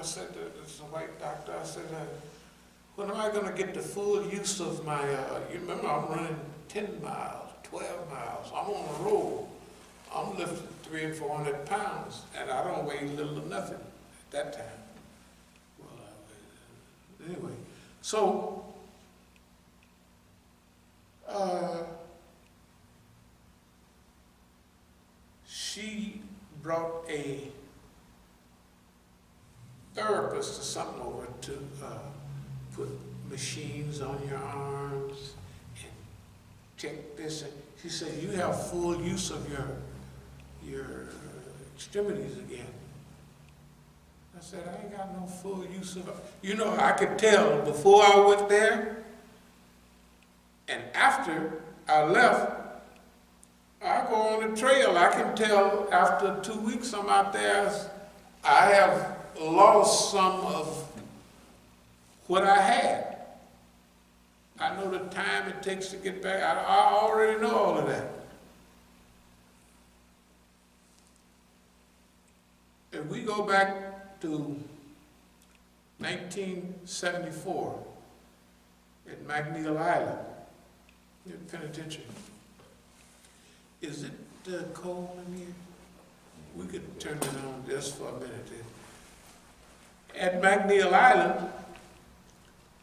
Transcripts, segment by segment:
said to this white doctor, I said, when am I going to get the full use of my, you remember I'm running 10 miles, 12 miles, I'm on the road, I'm lifting 300 and 400 pounds, and I don't weigh little or nothing at that time. Well, anyway, so, she brought a therapist or something over to put machines on your arms and check this. And she said, you have full use of your extremities again. I said, I ain't got no full use of it. You know, I could tell before I went there and after I left, I go on the trail. I can tell after 2 weeks I'm out there, I have lost some of what I had. I know the time it takes to get back. I already know all of that. If we go back to 1974 at McNeil Island, in penitentiary. Is it cold in here? We could turn it on just for a minute. At McNeil Island,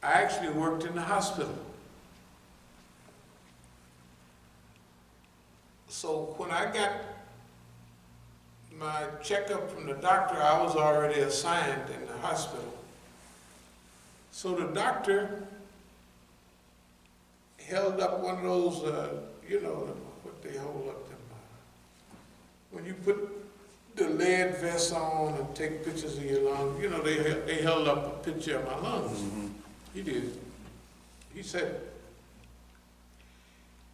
I actually worked in the hospital. So when I got my checkup from the doctor, I was already assigned in the hospital. So the doctor held up one of those, you know, what they hold up them, when you put the lead vest on and take pictures of your lungs, you know, they held up a picture of my lungs. Mm-hmm. He did. He said,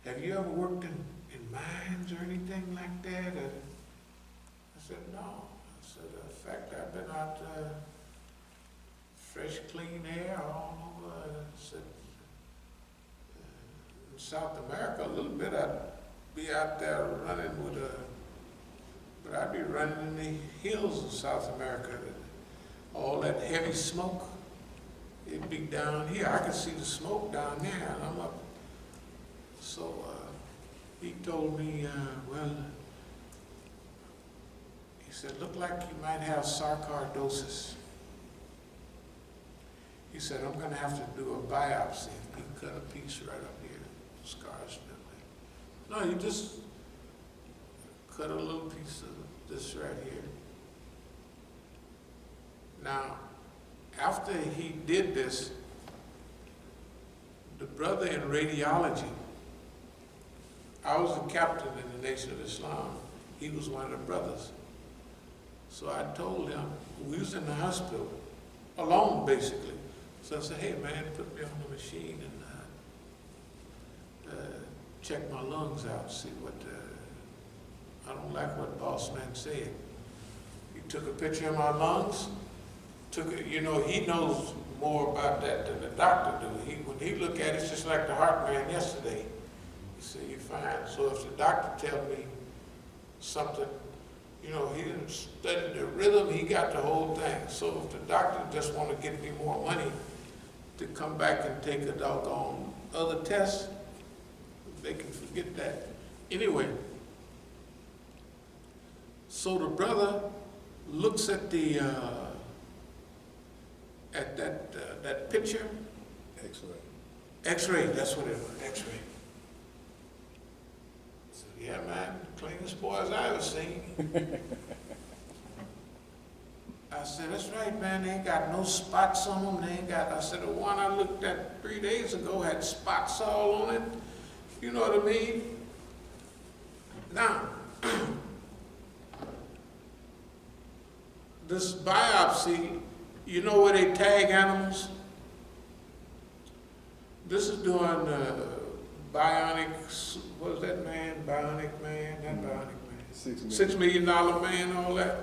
have you ever worked in mines or anything like that? I said, no. I said, in fact, I've been out fresh, clean air all over. I said, in South America a little bit, I'd be out there running with but I'd be running in the hills of South America. All that heavy smoke, it'd be down here. I could see the smoke down there, and I'm up. So he told me, well, he said, look like you might have sarcoidosis. He said, I'm going to have to do a biopsy. He cut a piece right up here, scars. No, you just cut a little piece of this right here. Now, after he did this, the brother in radiology, I was a captain in the Nation of Islam. He was one of the brothers. So I told him, we was in the hospital, alone basically. So I said, hey man, put me on the machine and check my lungs out, see what, I don't like what boss man said. He took a picture of my lungs, you know, he knows more about that than the doctor do. When he look at it, it's just like the heart man yesterday. He said, you're fine. So if the doctor tell me something, you know, he didn't study the rhythm, he got the whole thing. So if the doctor just want to give me more money to come back and take a doggone other test, they can forget that. Anyway, so the brother looks at the that picture. X-ray. X-ray, that's what it was, X-ray. So yeah, man, cleanest boys I ever seen. I said, that's right, man, they ain't got no spots on them. They ain't got, I said, the one I looked at 3 days ago had spots all on it. You know what I mean? Now, this biopsy, you know where they tag animals? This is doing bionic, what is that man? Bionic man, that bionic man. $6 million man, all that.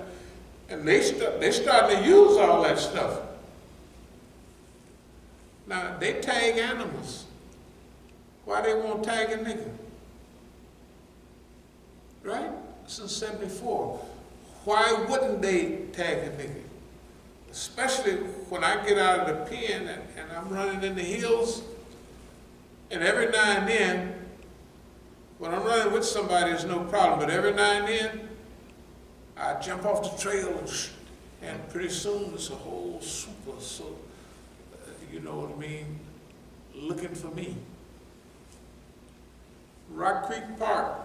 And they starting to use all that stuff. Now, they tag animals. Why they won't tag a nigga? Right? Since '74. Why wouldn't they tag a nigga? especially when I get out of the pen and I'm running in the hills, and every now and then, when I'm running with somebody, it's no problem, but every now and then, I jump off the trail and pretty soon it's a whole super, so, you know what I mean, looking for me. Rock Creek Park.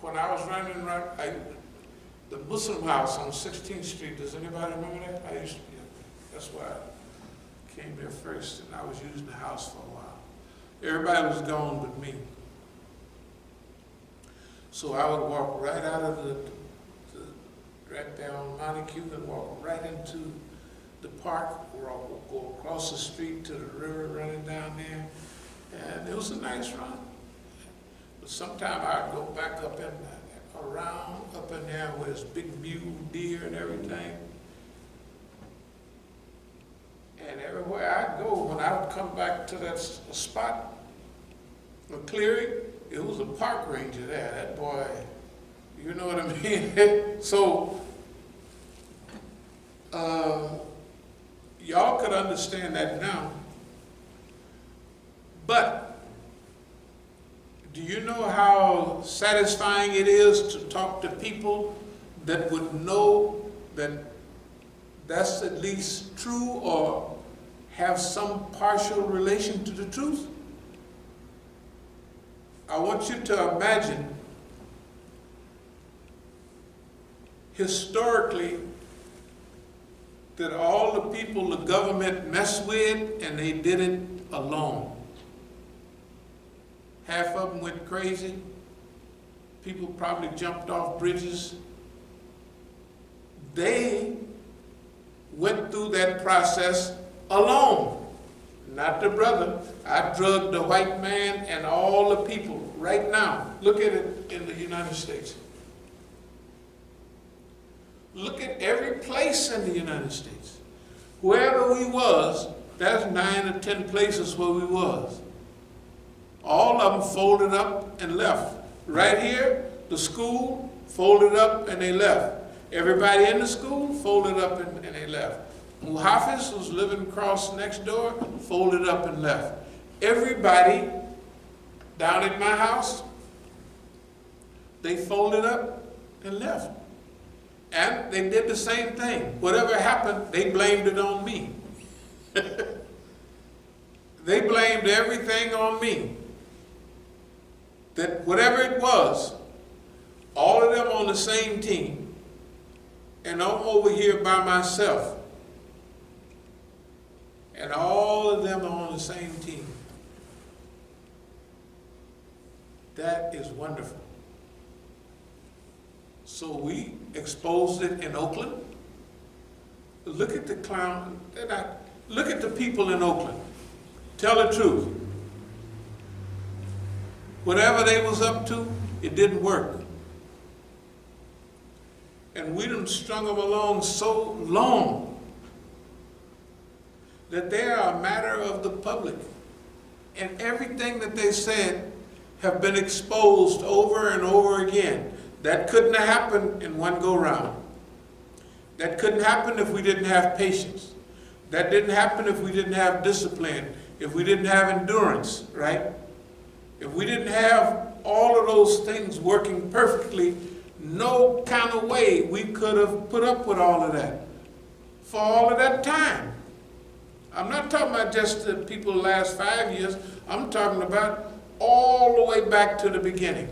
When I was running around, the Muslim house on 16th Street, does anybody remember that? I used to be, that's why I came there first, and I was using the house for a while. Everybody was gone but me. So I would walk right out of right there on Montague and walk right into the park, or I'll go across the street to the river running down there. And it was a nice run. But sometimes I'd go back up in there where there's big mule deer and everything. And everywhere I'd go, when I would come back to that spot, a clearing, it was a park ranger there. That boy, you know what I mean? So, y'all could understand that now. But, do you know how satisfying it is to talk to people that would know that that's at least true or have some partial relation to the truth? I want you to imagine historically that all the people the government messed with, and they did it alone. Half of them went crazy. People probably jumped off bridges. They went through that process alone. Not the brother. I drugged the white man and all the people right now. Look at it in the United States. Look at every place in the United States. Wherever we was, that's 9 or 10 places where we was. All of them folded up and left. Right here, the school folded up and they left. Everybody in the school folded up and they left. Hafiz was living across next door, folded up and left. Everybody down at my house, they folded up and left. And they did the same thing. Whatever happened, they blamed it on me. They blamed everything on me. That whatever it was, all of them on the same team, and I'm over here by myself, and all of them are on the same team. That is wonderful. So we exposed it in Oakland. Look at the clown. Look at the people in Oakland. Tell the truth. Whatever they was up to, it didn't work. And we done strung them along so long that they are a matter of the public. And everything that they said have been exposed over and over again. That couldn't have happened in one go-round. That couldn't happen if we didn't have patience. That didn't happen if we didn't have discipline, if we didn't have endurance, right? If we didn't have all of those things working perfectly, no kind of way we could have put up with all of that for all of that time. I'm not talking about just the people the last 5 years. I'm talking about all the way back to the beginning.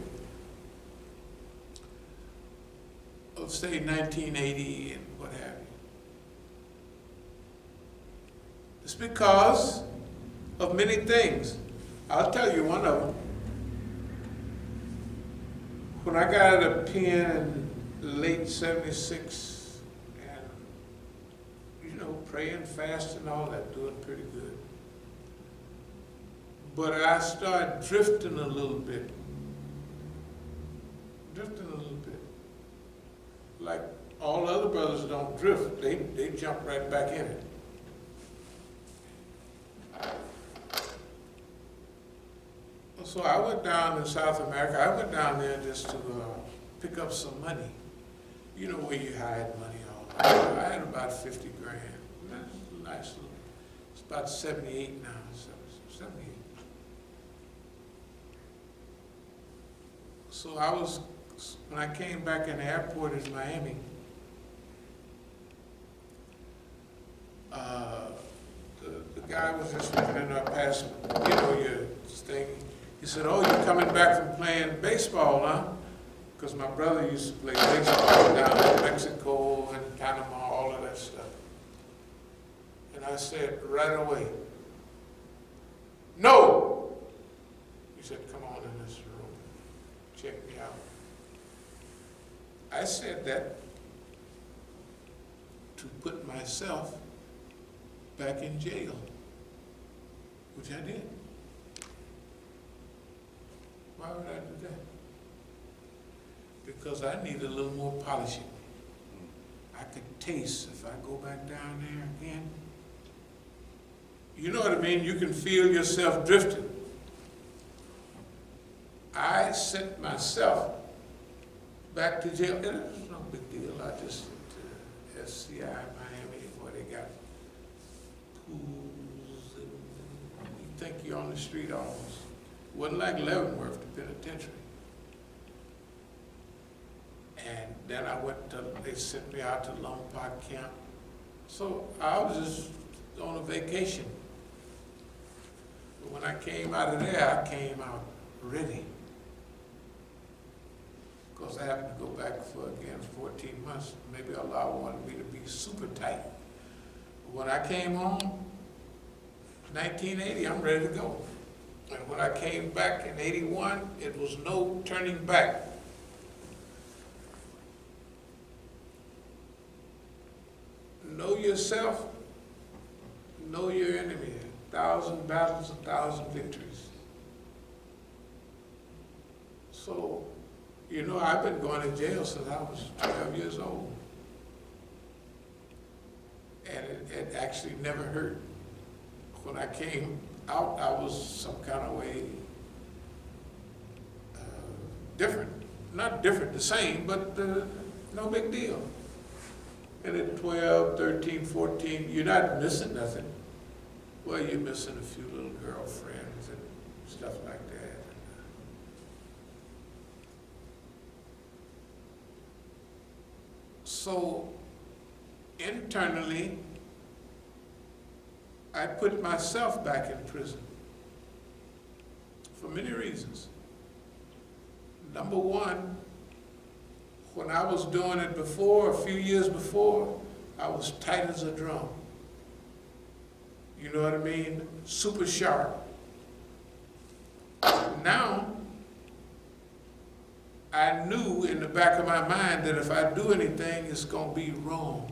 Of say 1980 and what have you. It's because of many things. I'll tell you one of them. When I got out of the pen in late 76, and you know, praying, fasting, all that, doing pretty good. But I started drifting a little bit. Like all other brothers don't drift, they jump right back in it. So I went down in South America. I went down there just to pick up some money. you know, where you hide money all that. I had about 50 grand. That's a nice little, it's about 78 now, 78. So when I came back in the airport in Miami, the guy was just looking at our passport, you know, your thing. He said, "Oh, you're coming back from playing baseball, huh?" Because my brother used to play baseball down in Mexico and Panama, all of that stuff. And I said right away, "No!" He said, "Come on in this room, check me out." I said that to put myself back in jail, which I did. Why would I do that? Because I need a little more polishing. I could taste if I go back down there again. You know what I mean? You can feel yourself drifting. I sent myself back to jail. And it was no big deal. I just went to SCI Miami where they got pools and you think you're on the street almost. Wasn't like Leavenworth, the penitentiary. And then they sent me out to Lone Park Camp. So I was just on a vacation. But when I came out of there, I came out ready. Because I happened to go back for, again, 14 months. Maybe Allah wanted me to be super tight. But when I came home, 1980, I'm ready to go. And when I came back in 81, it was no turning back. Know yourself, know your enemy. 1,000 battles, 1,000 victories. So, you know, I've been going to jail since I was 12 years old. And it actually never hurt. When I came out, I was some kind of way different. Not different, the same, but no big deal. And at 12, 13, 14, you're not missing nothing. Well, you're missing a few little girlfriends and stuff like that. So, internally, I put myself back in prison for many reasons. Number one, when I was doing it before, a few years before, I was tight as a drum. You know what I mean? Super sharp. Now, I knew in the back of my mind that if I do anything, it's going to be wrong.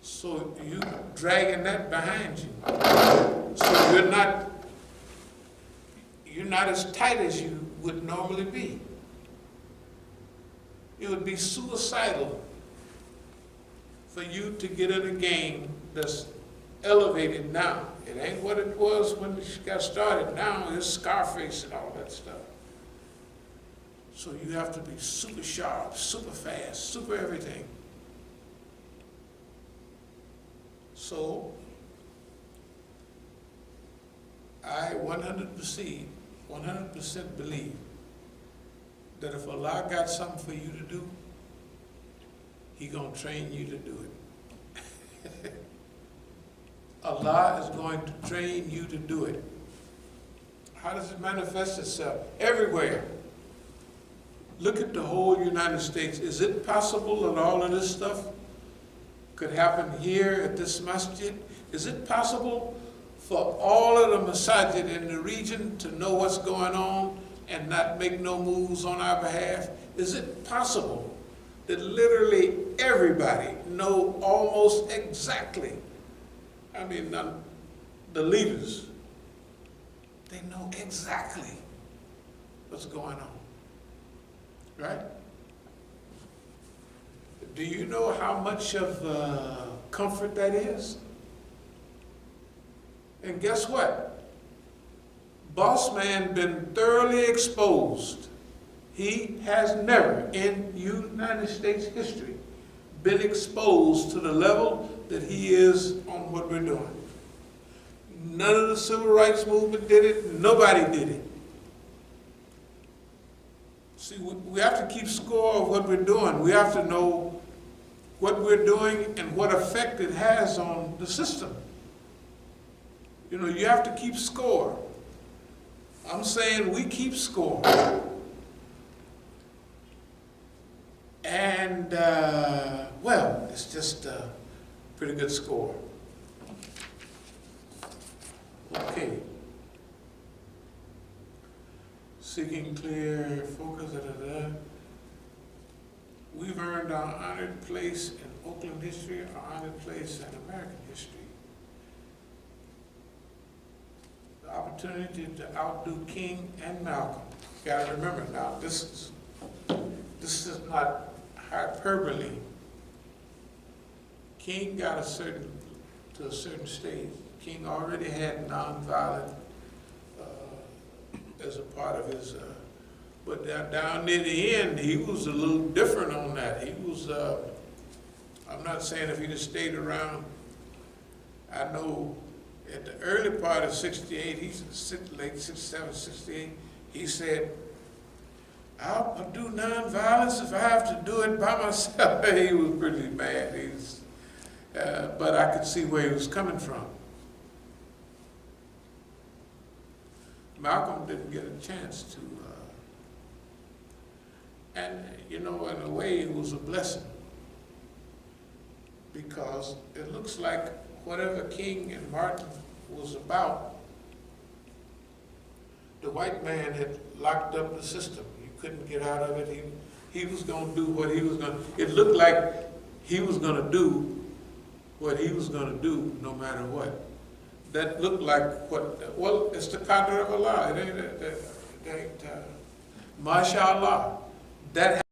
So you dragging that behind you. So you're not as tight as you would normally be. It would be suicidal for you to get in a game that's elevated now. It ain't what it was when it got started. Now it's Scarface and all that stuff. So you have to be super sharp, super fast, super everything. So I 100% believe that if Allah got something for you to do, He gonna train you to do it. Allah is going to train you to do it. How does it manifest itself? Everywhere. Look at the whole United States. Is it possible that all of this stuff could happen here at this masjid? Is it possible for all of the masajid in the region to know what's going on and not make no moves on our behalf? Is it possible that literally everybody know almost exactly, I mean, the leaders, they know exactly what's going on, right? Do you know how much of comfort that is? And guess what? Boss man been thoroughly exposed. He has never in United States history been exposed to the level that he is on what we're doing. None of the civil rights movement did it. Nobody did it. See, we have to keep score of what we're doing. We have to know what we're doing and what effect it has on the system. You know, you have to keep score. I'm saying we keep score. And, well, it's just a pretty good score. Okay. Seeking clear focus, We've earned our honored place in Oakland history, our honored place in American history. The opportunity to outdo King and Malcolm. You gotta remember now, this is not hyperbole. King got to a certain stage. King already had nonviolent as a part of his, but down near the end, he was a little different on that. He was, I'm not saying if he'd have stayed around. I know at the early part of 68, he's late 67, 68, he said, I'll do nonviolence if I have to do it by myself. He was pretty mad. But I could see where he was coming from. Malcolm didn't get a chance to, and you know, in a way it was a blessing, because it looks like whatever King and Martin was about, the white man had locked up the system. You couldn't get out of it. He was going to do what he was going to, it looked like he was going to do what he was going to do no matter what. That looked like what, well, it's the qadr of Allah. It ain't, mashallah. That